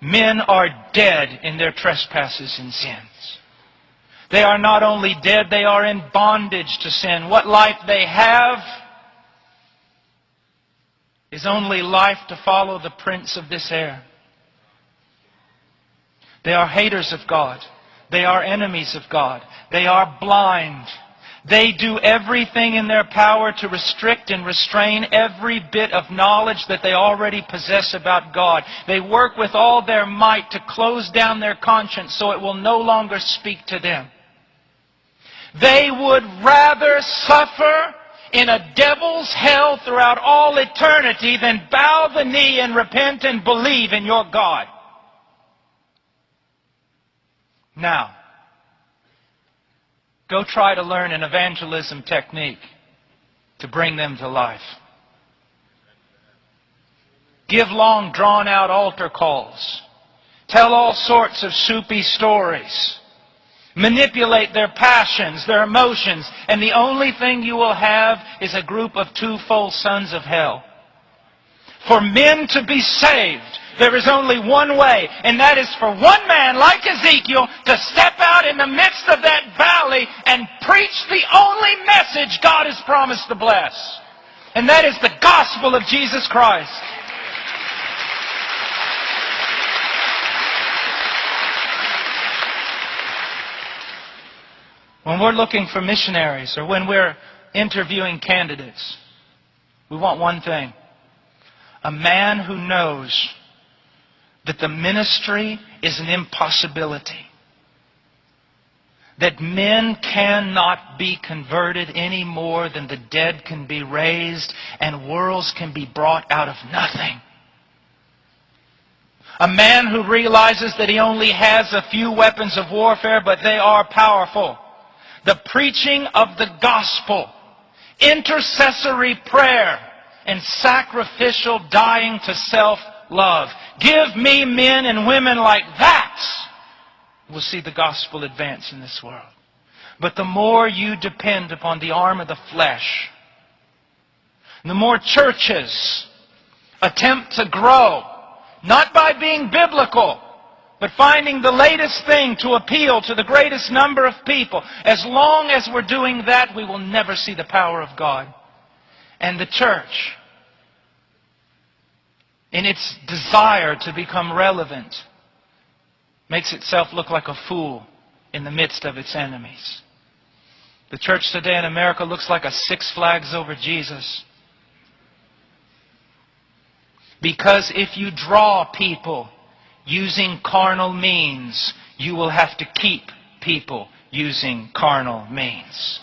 Men are dead in their trespasses and sins. They are not only dead, they are in bondage to sin. What life they have is only life to follow the prince of this air. They are haters of God. They are enemies of God. They are blind. They do everything in their power to restrict and restrain every bit of knowledge that they already possess about God. They work with all their might to close down their conscience so it will no longer speak to them. They would rather suffer in a devil's hell throughout all eternity than bow the knee and repent and believe in your God. Now, go try to learn an evangelism technique to bring them to life. Give long, drawn-out altar calls. Tell all sorts of soupy stories. Manipulate their passions, their emotions, and the only thing you will have is a group of twofold sons of hell. For men to be saved, there is only one way, and that is for one man like Ezekiel to step out in the midst of that valley and preach the only message God has promised to bless. And that is the gospel of Jesus Christ. When we're looking for missionaries or when we're interviewing candidates, we want one thing. A man who knows that the ministry is an impossibility. That men cannot be converted any more than the dead can be raised and worlds can be brought out of nothing. A man who realizes that he only has a few weapons of warfare, but they are powerful. The preaching of the gospel, intercessory prayer, and sacrificial dying to self-love. Give me men and women like that. We'll see the gospel advance in this world. But the more you depend upon the arm of the flesh, the more churches attempt to grow, not by being biblical, but finding the latest thing to appeal to the greatest number of people. As long as we're doing that, we will never see the power of God. And the church, in its desire to become relevant, makes itself look like a fool in the midst of its enemies. The church today in America looks like a Six Flags over Jesus. Because if you draw people using carnal means, you will have to keep people using carnal means.